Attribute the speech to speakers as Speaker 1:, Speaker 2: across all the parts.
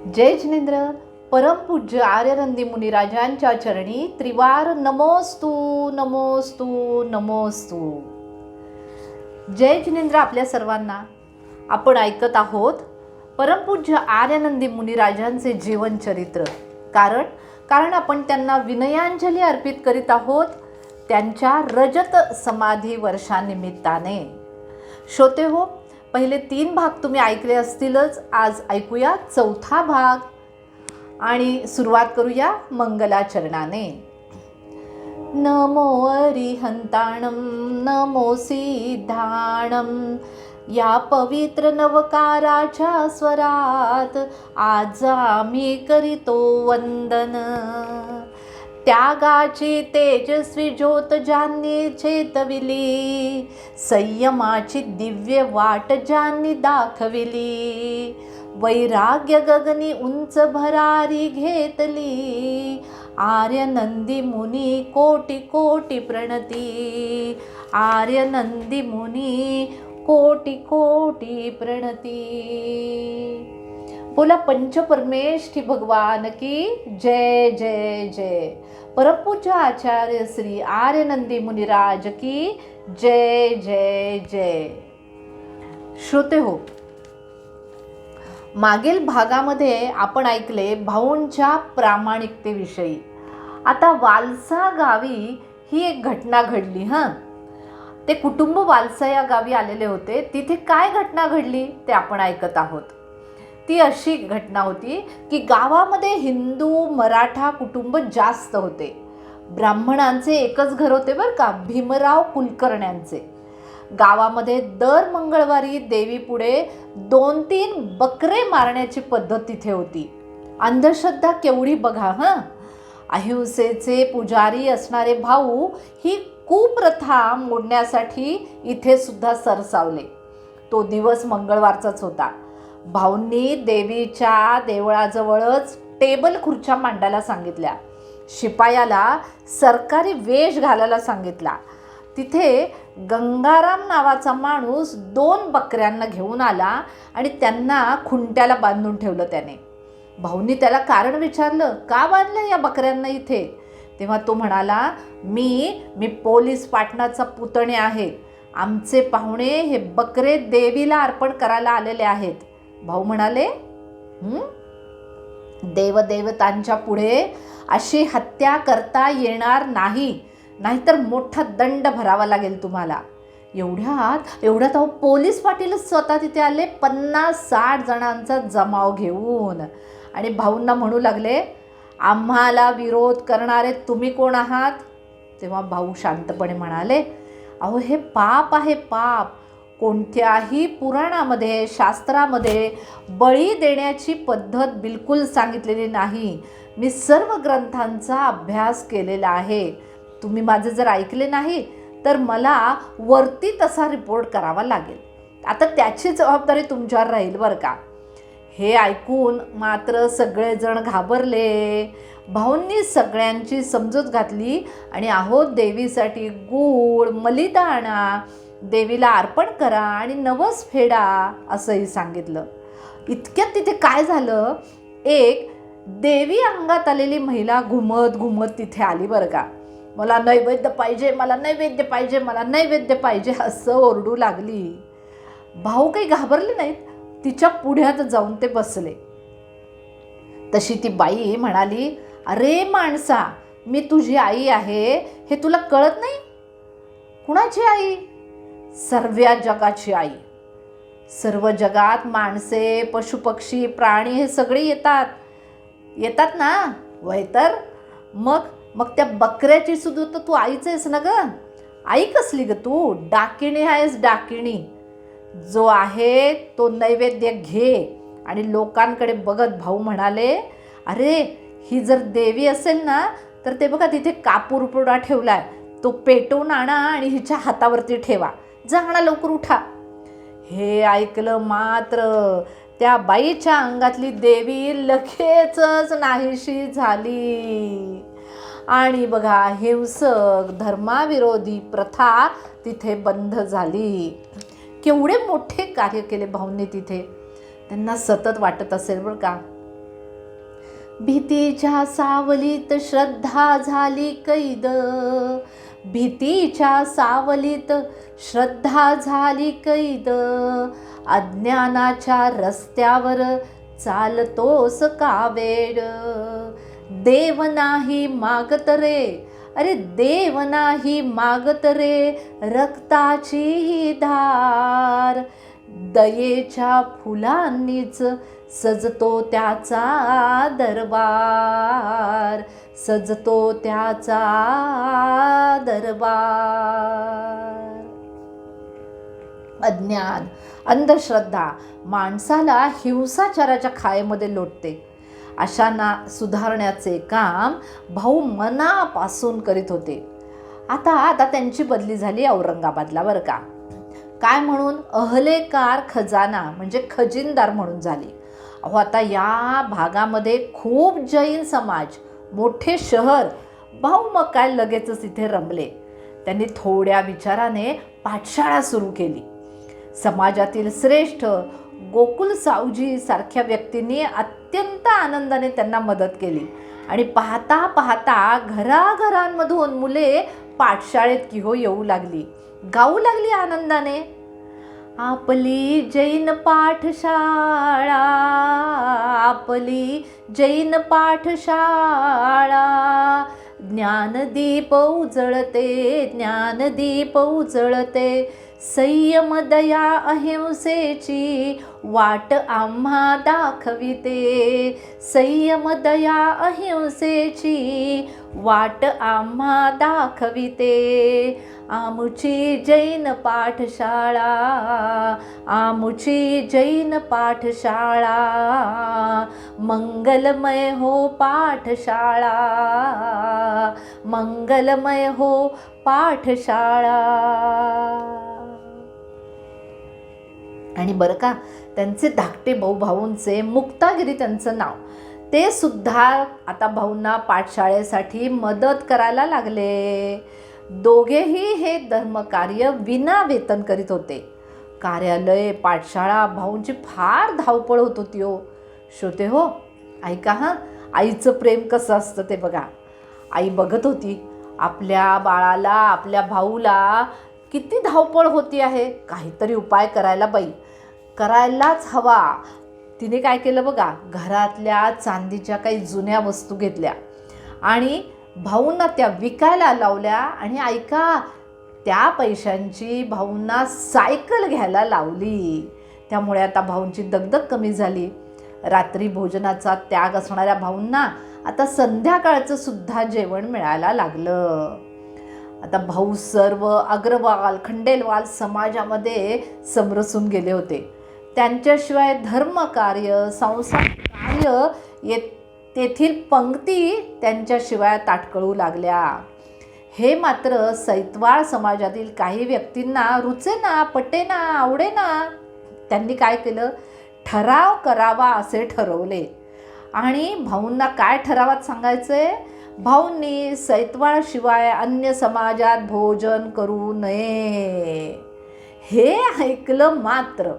Speaker 1: जय जिनेंद्र. परमपूज्य आर्यनंदी मुनिराजांच्या चरणी त्रिवार नमोस्तु नमोस्तु नमोस्तु. जय जिनेंद्र आपल्या सर्वांना. आपण ऐकत आहोत परमपूज्य आर्यनंदी मुनिराजांचे जीवनचरित्र. कारण आपण त्यांना विनयांजली अर्पित करीत आहोत त्यांच्या रजत समाधी वर्षानिमित्ताने. श्रोते हो, पहिले 3 भाग तुम्ही ऐकले असतीलच. आज ऐकूया 4था भाग आणि सुरुवात करूया मंगलाचरणाने. नमो अरिहंताणं नमो सिद्धाणं, या पवित्र नवकाराच्या स्वरात आज आम्ही करीतो वंदन. त्यागाची तेजस्वी ज्योत ज्यांनी चेतविली, संयमाची दिव्य वाट ज्यांनी दाखविली, वैराग्य गगनी उंच भरारी घेतली, आर्यनंदी मुनी कोटी कोटी प्रणती, आर्यनंदी मुनी कोटी कोटी प्रणती. बोला पंचपरमेष्ठी भगवान की जय जय जय. परमपूज्य आचार्य श्री आर्यनंदी मुनिराज की जय जय जय. श्रोते हो, मागील भागामध्ये आपण ऐकले भाऊंच्या प्रामाणिकतेविषयी. आता वालसा गावी ही एक घटना घडली. ते कुटुंब वालसा या गावी आलेले होते. तिथे काय घटना घडली ते आपण ऐकत आहोत. ती अशी घटना होती की गावामध्ये हिंदू मराठा कुटुंब जास्त होते. ब्राह्मणांचे एकच घर होते बरं का, भीमराव कुलकर्ण्यांचे. गावामध्ये दर मंगळवारी देवीपुढे 2-3 बकरे मारण्याची पद्धत तिथे होती. अंधश्रद्धा केवढी बघा. अहिंसेचे पुजारी असणारे भाऊ ही कुप्रथा मोडण्यासाठी इथे सुद्धा सरसावले. तो दिवस मंगळवारचाच होता. भाऊंनी देवीच्या देवळाजवळच टेबल खुर्च्या मांडायला सांगितल्या. शिपायाला सरकारी वेश घालायला सांगितला. तिथे गंगाराम नावाचा माणूस 2 बकऱ्यांना घेऊन आला आणि त्यांना खुंट्याला बांधून ठेवलं त्याने. भाऊंनी त्याला कारण विचारलं, का बांधलं या बकऱ्यांना इथे? तेव्हा तो म्हणाला, मी पोलीस पाटणाचा पुतणे आहे. आमचे पाहुणे हे बकरे देवीला अर्पण करायला आलेले आहेत. भाऊ म्हणाले, देवदेवतांच्या पुढे अशी हत्या करता येणार नाही, नाहीतर मोठा दंड भरावा लागेल तुम्हाला. एवढ्यात पोलीस पाटील स्वतः तिथे आले, 50-60 जणांचा जमाव घेऊन. आणि भाऊंना म्हणू लागले, आम्हाला विरोध करणारे तुम्ही कोण आहात? तेव्हा भाऊ शांतपणे म्हणाले, अहो हे पाप आहे, पाप. कोणत्याही पुराणामध्ये शास्त्रामध्ये बळी देण्याची पद्धत बिलकुल सांगितलेली नाही. मी सर्व ग्रंथांचा अभ्यास केलेला आहे. तुम्ही माझे जर ऐकले नाही तर मला वरती तसा रिपोर्ट करावा लागेल. आता त्याची जबाबदारी तुमच्यावर राहील बरं का. हे ऐकून मात्र सगळेजण घाबरले. भाऊंनी सगळ्यांची समजूत घातली आणि देवीसाठी गूळ मलिदा आणा, देवीला अर्पण करा आणि नवस फेडा असंही सांगितलं. इतक्यात तिथे काय झालं, एक देवी अंगात आलेली महिला घुमत घुमत तिथे आली बरं का. मला नैवेद्य पाहिजे, मला नैवेद्य पाहिजे, मला नैवेद्य पाहिजे असं ओरडू लागली. भाऊ काही घाबरले नाहीत. तिच्या पुढ्यात जाऊन ते बसले. तशी ती बाई म्हणाली, अरे माणसा, मी तुझी आई आहे हे तुला कळत नाही? कुणाची आई? सर्व जगाची आई. सर्व जगात माणसे, पशुपक्षी, प्राणी हे सगळे येतात ना. वय तर मग त्या बकऱ्याची सुद्धा तर तू आईच आहेस ना ग. आई कसली ग तू? डाकिणी आहेस, डाकिणी. जो आहे तो नैवेद्य घे. आणि लोकांकडे बघत भाऊ म्हणाले, अरे ही जर देवी असेल ना तर ते बघा तिथे कापूर पुडा ठेवलाय, तो पेटवून आणा आणि हिच्या हातावरती ठेवा. जा आणा, लवकर उठा. हे ऐकलं मात्र त्या बाईच्या अंगातली देवी लगेचच नाहीशी झाली. आणि बघा हिंसक धर्माविरोधी प्रथा तिथे बंद झाली. केवढे मोठे कार्य केले भाऊंनी तिथे. त्यांना सतत वाटत असेल बरं का, भीतीच्या सावलीत श्रद्धा झाली कैद, भीतीच्या सावलीत श्रद्धा झाली कैद, अज्ञानाच्या रस्त्यावर चालतोस का वेड. देव नाही मागत रे, अरे देव नाही मागत रे रक्ताची ही धार, दयेच्या फुलांनीच सजतो त्याचा दरबार, सजतो त्याचा दरबार. अज्ञान, अंधश्रद्धा माणसाला हिंसाचाराच्या खायेमध्ये लोटते. अशांना सुधारण्याचे काम भाऊ मनापासून करीत होते. आता त्यांची बदली झाली औरंगाबादला बरं का. काय म्हणून? अहलेकार खजाना म्हणजे खजिनदार म्हणून झाली. अहो आता या भागामध्ये खूप जैन समाज, मोठे शहर. भाऊ मग काय लगेचच इथे रमले. त्यांनी थोड्या विचाराने पाठशाळा सुरू केली. समाजातील श्रेष्ठ गोकुल सावजी सारख्या व्यक्तींनी अत्यंत आनंदाने त्यांना मदत केली आणि पाहता पाहता घराघरांमधून मुले पाठशाळेत की हो येऊ लागली, गाऊ लागली आनंदाने. आपली जैन पाठशाळा, आपली जैन पाठशाळा, ज्ञानदीप उजळते, ज्ञानदीप उजळते, संयम दया अहिंसेची वाट आम्हा दाखविते, संयम दया अहिंसेची वाट आम्हा दाखविते. आमुची जैन पाठशाळा, आमुची जैन पाठशाळा, मंगलमय हो पाठशाळा, मंगलमय हो पाठशाळा. आणि बरं का, त्यांचे धाकटे भाऊंचे मुक्तागिरी त्यांचं नाव, ते सुद्धा आता भाऊंना पाठशाळेसाठी मदत करायला लागले. दोघेही हे धर्मकार्य विना वेतन करीत होते. कार्यालय, पाठशाळा, भाऊंची फार धावपळ होत होती हो. श्रोते हो, ऐका हां, आईचं प्रेम कसं असतं ते बघा. आई बघत होती आपल्या बाळाला, आपल्या भाऊला किती धावपळ होती आहे. काहीतरी उपाय करायला बाई, करायलाच हवा. तिने काय केलं बघा, घरातल्या चांदीच्या काही जुन्या वस्तू घेतल्या आणि भाऊंना त्या विकायला लावल्या. आणि ऐका, त्या पैशांची भाऊंना सायकल घ्यायला लावली. त्यामुळे आता भाऊंची दगदग कमी झाली. रात्री भोजनाचा त्याग असणाऱ्या भाऊंना आता संध्याकाळचं सुद्धा जेवण मिळायला लागलं. आता भाऊ सर्व अग्रवाल, खंडेलवाल समाजामध्ये समरसून गेले होते. त्यांच्याशिवाय धर्मकार्य, संसार कार्य, तेथील पंक्ती त्यांच्याशिवाय ताटकळू लागल्या. हे मात्र सैतवाळ समाजातील काही व्यक्तींना रुचेना, पटेना, आवडेना. त्यांनी काय केलं, ठराव करावा असे ठरवले. आणि भाऊंना काय ठरावात सांगायचंय, भाऊंनी सैतवाळशिवाय अन्य समाजात भोजन करू नये. हे ऐकलं मात्र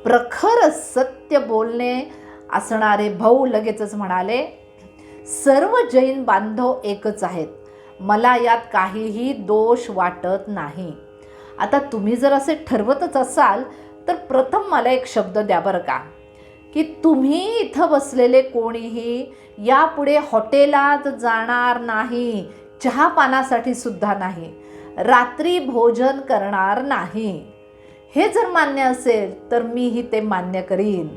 Speaker 1: प्रखर सत्य बोलणे असणारे भाऊ लगेचच म्हणाले, सर्व जैन बांधव एकच आहेत, मला यात काहीही दोष वाटत नाही. आता तुम्ही जर असे ठरवतच असाल तर प्रथम मला एक शब्द द्या बरं का, की तुम्ही इथं बसलेले कोणीही यापुढे हॉटेलात जाणार नाही, चहा पानासाठी सुद्धा नाही, रात्री भोजन करणार नाही. हे जर मान्य असेल तर मीही ते मान्य करीन.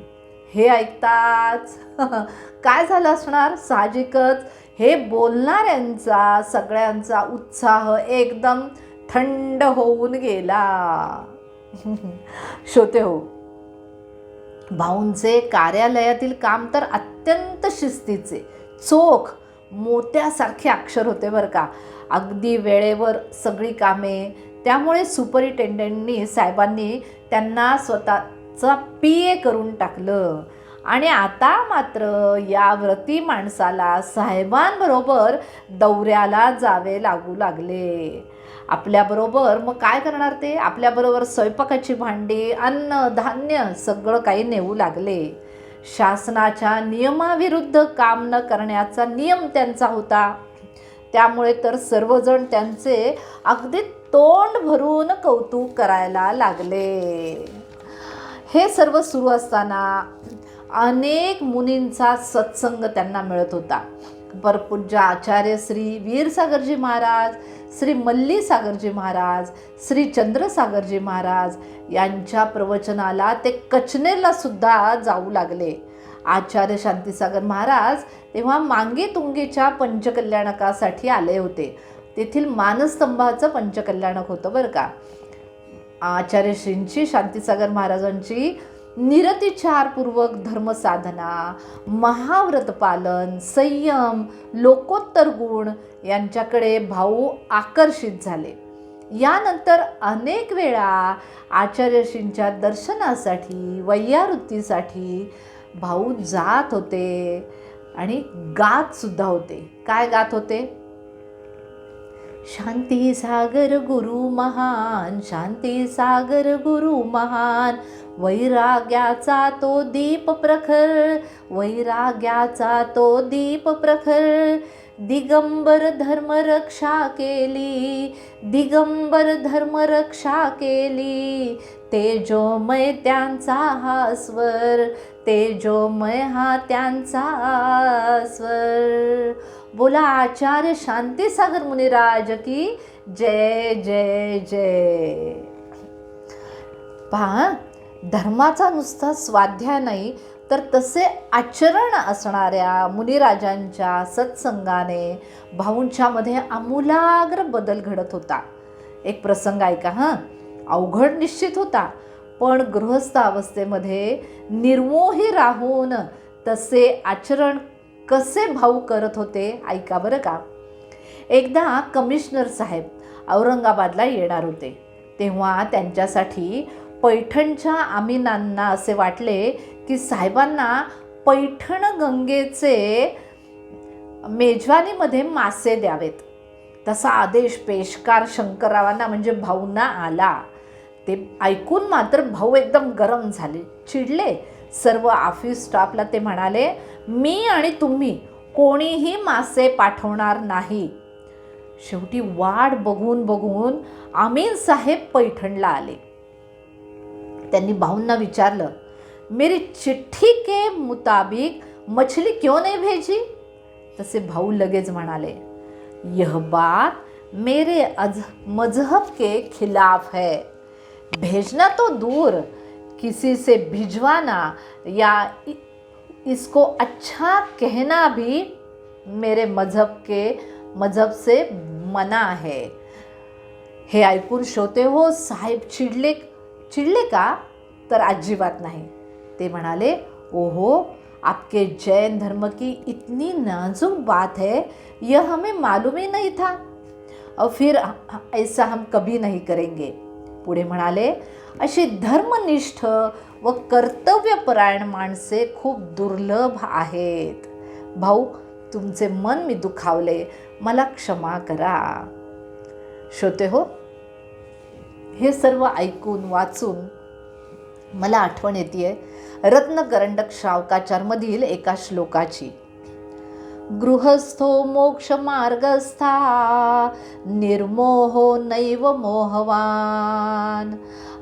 Speaker 1: हे ऐकताच काय झालं असणार, साहजिकच हे बोलणाऱ्यांचा सगळ्यांचा उत्साह एकदम थंड होऊन गेला. श्रोते हो, भाऊंचे कार्यालयातील काम तर अत्यंत शिस्तीचे, चोख, मोत्यासारखे अक्षर होते बरं का. अगदी वेळेवर सगळी कामे. त्यामुळे सुपरिटेंडंटनी साहेबांनी त्यांना स्वतःचा PA करून टाकलं. आणि आता मात्र या व्रती माणसाला साहेबांबरोबर दौऱ्याला जावे लागू लागले. आपल्याबरोबर मग काय करणार ते, आपल्याबरोबर स्वयंपाकाची भांडी, अन्न, धान्य सगळं काही नेऊ लागले. शासनाच्या नियमाविरुद्ध काम न करण्याचा नियम त्यांचा होता. त्यामुळे तर सर्वजण त्यांचे अगदी तोंड भरून कौतुक करायला लागले. हे सर्व सुरू असताना अनेक मुनींचा सत्संग त्यांना मिळत होता. परपूज्य आचार्य श्री वीरसागरजी महाराज, श्री मल्लीसागरजी महाराज, श्री चंद्रसागरजी महाराज यांच्या प्रवचनाला ते कचनेरला सुद्धा जाऊ लागले. आचार्य शांतीसागर महाराज तेव्हा मांगी तुंगीच्या पंचकल्याणकासाठी आले होते. तेथील मानस्तंभाचं पंचकल्याणक होतं बरं का. आचार्य श्रींची, शांतीसागर महाराजांची निरतिचारपूर्वक धर्मसाधना, महाव्रत पालन, संयम, लोकोत्तर गुण यांच्याकडे भाऊ आकर्षित झाले. यानंतर अनेक वेळा आचार्यश्रींच्या दर्शनासाठी, वैयावृत्तीसाठी भाऊ जात होते आणि गात सुद्धा होते. काय गात होते? शांती सागर गुरु महान, शांती सागर गुरु महान, वैराग्याचा तो दीप प्रखर, वैराग्याचा तो दीप प्रखर, दिगंबर धर्म रक्षा केली, दिगंबर धर्म रक्षा केली, तेजोमय त्यांचा हा स्वर, तेजोमय हा त्यांचा स्वर. बोला आचार्य शांतीसागर मुनिराज की जय जय जय. पहा, धर्माचा नुसता स्वाध्याय नाही तर तसे आचरण असणाऱ्या मुनिराजांच्या सत्संगाने भाऊंच्यामध्ये आमूलाग्र बदल घडत होता. एक प्रसंग ऐका हां. अवघड निश्चित होता, पण गृहस्थ अवस्थेमध्ये निर्मोही राहून तसे आचरण कसे भाऊ करत होते ऐका बरं का. एकदा कमिशनर साहेब औरंगाबादला येणार होते. तेव्हा त्यांच्यासाठी पैठणच्या आमीनांना असे वाटले की साहेबांना पैठण गंगेचे मेजवानीमध्ये मासे द्यावेत. तसा आदेश पेशकार शंकररावांना म्हणजे भाऊंना आला. ते ऐकून मात्र भाऊ एकदम गरम झाले, चिडले. सर्व ऑफिस स्टाफला ते म्हणाले, मी आणि तुम्ही कोणीही मासे पाठवणार नाही. शेवटी वाट बघून बघून आमीन साहेब पैठणला आले. त्यांनी भाऊंना विचारलं, मेरी चिट्ठी के मुताबिक मछली क्यों नहीं भेजी? तसे भाऊ लगेच म्हणाले, यह बात मेरे मजहब के खिलाफ है. भेजना तो दूर, किसी से भिजवाना या इसको अच्छा कहना भी मेरे मजहब से मना है. हे ऐकून श्रोते हो साहेब चिडले का? तर अजिबात नाही. ते म्हणाले, ओहो, आपके जैन धर्म की इतनी नाजुक बात है, यह हमें मालूम ही नहीं था, और फिर ऐसा हम कभी नहीं करेंगे. पुढे म्हणाले, अशी धर्मनिष्ठ व कर्तव्यपरायण माणसे खूप दुर्लभ आहेत. भाऊ, तुमचे मन मी दुखावले, मला क्षमा करा. श्रोते हो, हे सर्व ऐकून वाचून मला आठवण येते रत्नकरंडक शावकाचारमधील एका श्लोकाची. गृहस्थो मोक्ष मार्गस्था निर्मोहो नैव मोहवान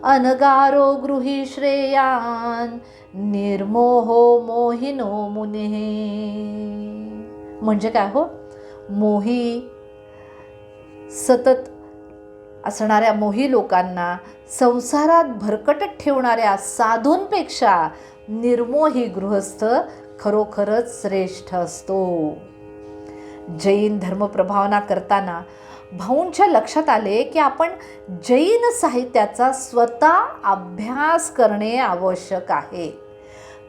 Speaker 1: अनगारो गृही श्रेयान निर्मोहो मोहिनो मुने. म्हणजे काय हो? मोही सतत असणाऱ्या मोही लोकांना संसारात भरकटत ठेवणाऱ्या साधूंपेक्षा निर्मोही गृहस्थ खरोखरच श्रेष्ठ असतो. जैन धर्मप्रभावना करताना भाऊंच्या लक्षात आले की आपण जैन साहित्याचा स्वतः अभ्यास करणे आवश्यक आहे.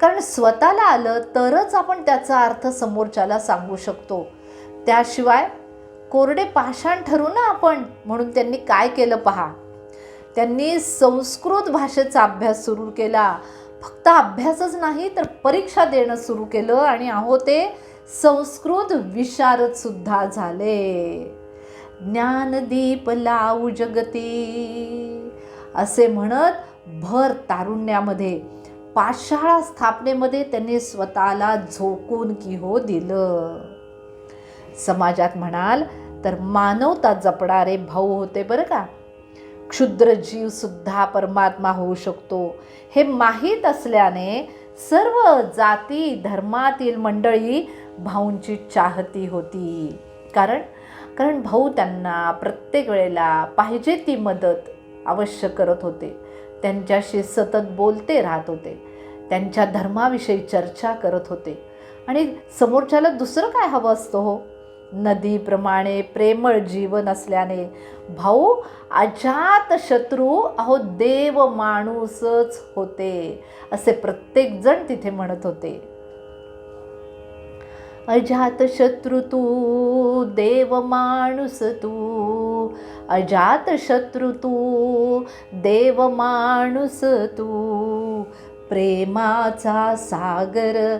Speaker 1: कारण स्वतःला आलं तरच आपण त्याचा अर्थ समोरच्याला सांगू शकतो. त्याशिवाय कोरडे पाषाण ठरू ना आपण. म्हणून त्यांनी काय केलं पहा, त्यांनी संस्कृत भाषेचा अभ्यास सुरू केला. फक्त अभ्यासच नाही तर परीक्षा देणं सुरू केलं आणि ते संस्कृत विशारद सुद्धा झाले. ज्ञानदीप लावू जगती असे म्हणत भर तारुण्यामध्ये पाठशाळा स्थापनेमध्ये त्यांनी स्वतःला झोकून की हो दिलं. समाजात म्हणाल तर मानवता जपणारे भाऊ होते बरं का. क्षुद्र जीव सुद्धा परमात्मा होऊ शकतो हे माहीत असल्याने सर्व जाती धर्मातील मंडळी भाऊंची चाहती होती. कारण भाऊ त्यांना प्रत्येक वेळेला पाहिजे ती मदत अवश्य करत होते. त्यांच्याशी सतत बोलते राहत होते. त्यांच्या धर्माविषयी चर्चा करत होते. आणि समोरच्याला दुसरं काय हवं असतं हो. नदीप्रमाणे प्रेमळ जीवन असल्याने भाऊ अजात शत्रू अहो देव माणूसच होते असे प्रत्येक जण तिथे म्हणत होते. अजात शत्रू तू देव माणूस तू, अजात शत्रू तू देव माणूस तू, प्रेमाचा सागर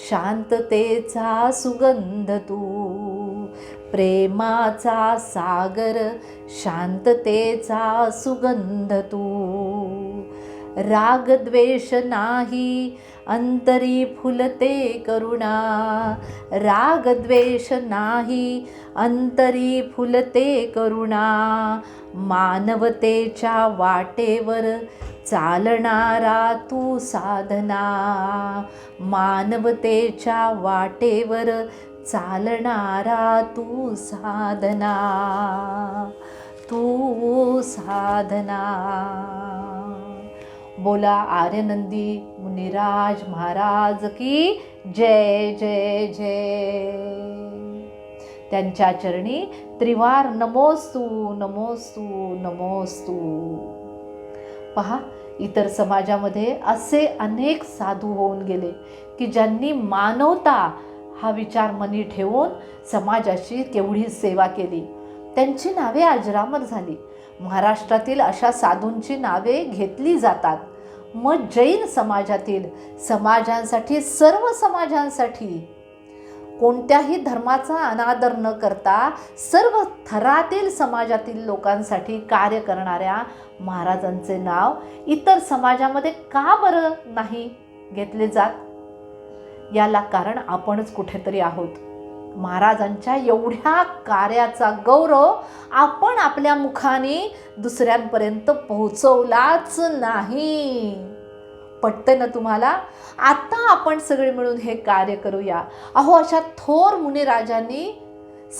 Speaker 1: शांततेचा सुगंध तू, प्रेमाचा सागर शांततेचा सुगंध तू, राग द्वेष नाही अंतरी फुलते करुणा, राग द्वेष नाही अंतरी फुलते करुणा, मानवतेच्या वाटेवर चालणारा तू साधना, मानवतेच्या वाटेवर चालणारा तू साधना, तू साधना. बोला आर्यनंदी मुनिराज महाराज की जय जय जय. त्यांच्या चरणी त्रिवार नमोस्तु नमोस्तु नमोस्तु. पहा, इतर समाजामध्ये असे अनेक साधू होऊन गेले की ज्यांनी मानवता हा विचार मनी ठेवून समाजाची केवढी सेवा केली. त्यांची नावे अजरामर झाली. महाराष्ट्रातील अशा साधूंची नावे घेतली जातात. मग जैन समाजांसाठी सर्व समाजांसाठी कोणत्याही धर्माचा अनादर न करता सर्व थरातील समाजातील लोकांसाठी कार्य करणाऱ्या महाराजांचे नाव इतर समाजामध्ये का बरं नाही घेतले जात? याला कारण आपणच कुठेतरी आहोत. महाराजांच्या एवढ्या कार्याचा गौरव आपण आपल्या मुखाने दुसऱ्यांपर्यंत पोहोचवलाच नाही. पटते ना तुम्हाला? आता आपण सगळे मिळून हे कार्य करूया. अहो, अशा थोर मुनिराजांनी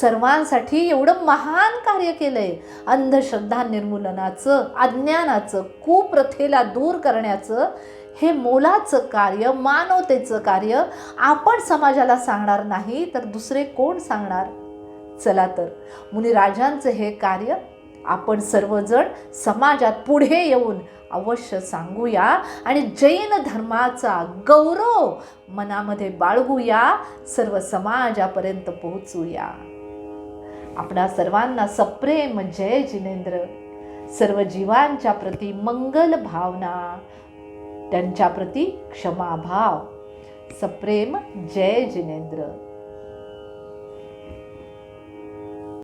Speaker 1: सर्वांसाठी एवढं महान कार्य केलंय. अंधश्रद्धा निर्मूलनाचं, अज्ञानाचं, कुप्रथेला दूर करण्याचं हे मोलाचं कार्य, मानवतेचं कार्य आपण समाजाला सांगणार नाही तर दुसरे कोण सांगणार? चला तर मुनिराजांचं हे कार्य आपण सर्वजण समाजात पुढे येऊन अवश्य सांगूया आणि जैन धर्माचा गौरव मनामध्ये बाळगूया, सर्व समाजापर्यंत पोहोचूया. आपणा सर्वांना सप्रेम जय जिनेंद्र. सर्व जीवांच्या प्रती मंगल भावना, त्यांच्या प्रती क्षमाभाव. सप्रेम जय जिनेंद्र.